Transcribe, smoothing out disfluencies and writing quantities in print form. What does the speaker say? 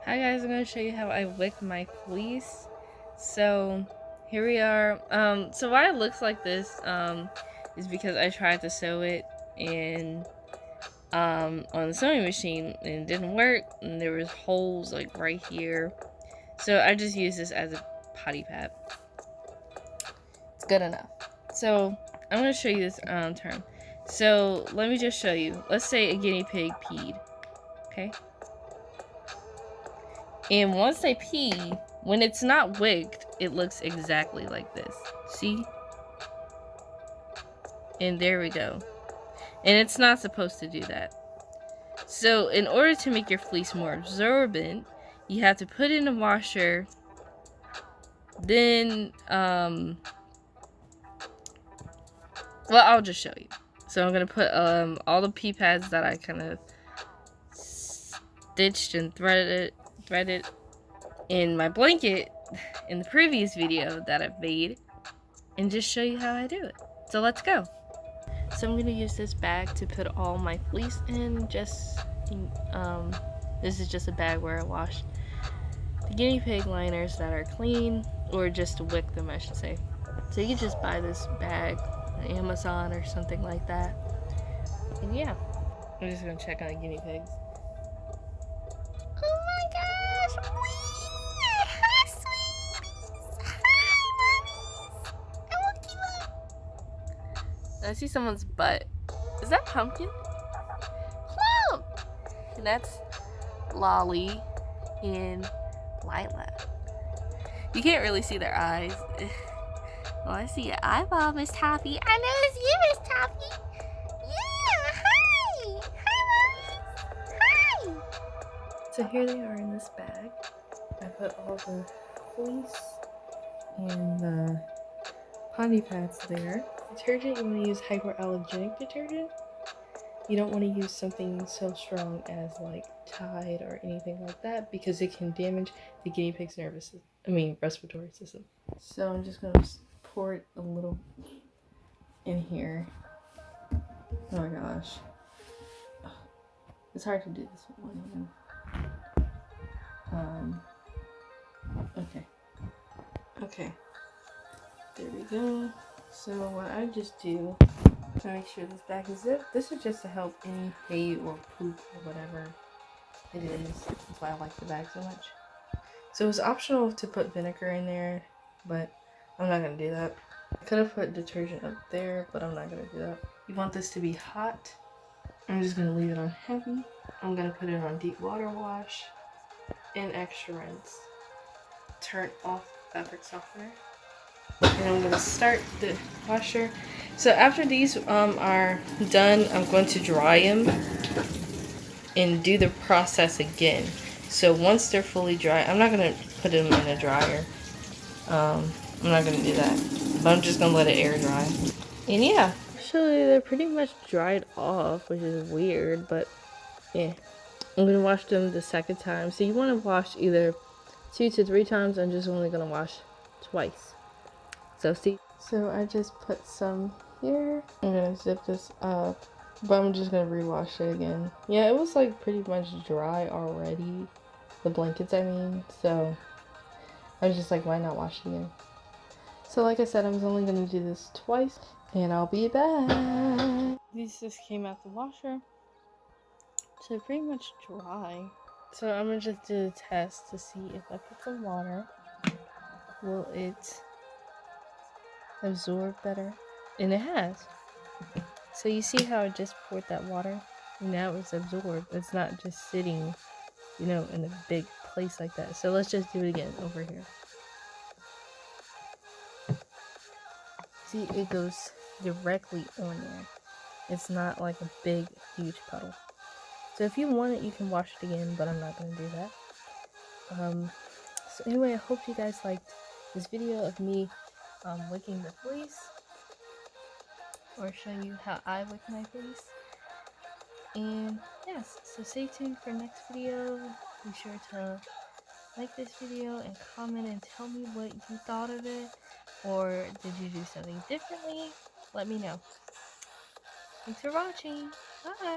Hi guys, I'm going to show you how I wick my fleece. So here we are. So why it looks like this is because I tried to sew it in on the sewing machine and it didn't work, and there was holes like right here. So I just use this as a potty pad. It's good enough. So I'm going to show you this term. So let me just show you. Let's say a guinea pig peed. Okay. And once they pee, when it's not wigged, it looks exactly like this. See? And there we go. And it's not supposed to do that. So in order to make your fleece more absorbent, you have to put it in the washer. Then, well, I'll just show you. So I'm going to put all the pee pads that I kind of stitched and threaded in my blanket in the previous video that I've made, and just show you how I do it. So let's go. So I'm going to use this bag to put all my fleece in. This is just a bag where I wash the guinea pig liners that are clean, or just to wick them, I should say. So you can just buy this bag on Amazon or something like that. And yeah, I'm just going to check on the guinea pigs. Oh my gosh! Hi, sweeties! Hi, mommies! I want you. I see someone's butt. Is that Pumpkin? Plum! And that's Lolly and Lila. You can't really see their eyes. Well, I see your eyeball, Miss Toffee. I know it's you, Miss Toffee. Yeah, hi! Hi, mommies! Hi! So here they are in this bag. I put all the fleece and the potty pads there. Detergent, you want to use hypoallergenic detergent. You don't want to use something so strong as like Tide or anything like that, because it can damage the guinea pig's respiratory system. So I'm just gonna pour it a little in here. Oh my gosh. It's hard to do this with one hand. Okay. There we go. So what I just do to make sure this bag is zipped, this is just to help any hay or poop or whatever it is. That's why I like the bag so much. So it's optional to put vinegar in there, but I'm not gonna do that. I could have put detergent up there, but I'm not gonna do that. You want this to be hot. I'm just gonna leave it on heavy. I'm gonna put it on deep water wash and extra rinse. Turn off fabric softener. And I'm gonna start the washer. So after these are done, I'm going to dry them and do the process again. So once they're fully dry, I'm not gonna put them in a dryer. I'm not gonna do that, but I'm just gonna let it air dry. And yeah, actually they're pretty much dried off, which is weird, but yeah. I'm gonna wash them the second time. So you want to wash either 2 to 3 times. I'm just only gonna wash twice. So see. So I just put some here. I'm gonna zip this up, but I'm just gonna rewash it again. Yeah, it was like pretty much dry already. The blankets, I mean. So I was just like, why not wash it again? So like I said, I was only gonna do this twice, and I'll be back. These just came out the washer. So they're pretty much dry. So I'm gonna just do a test to see if I put some water, will it absorb better? And it has. So you see how I just poured that water? Now it's absorbed. It's not just sitting, in a big place like that. So let's just do it again over here. See, it goes directly on there. It's not like a big, huge puddle. So if you want it, you can wash it again, but I'm not going to do that. So anyway, I hope you guys liked this video of me wicking the fleece, or show you how I wick my fleece. And yes, so stay tuned for next video. Be sure to like this video and comment and tell me what you thought of it, or did you do something differently? Let me know. Thanks for watching. Bye.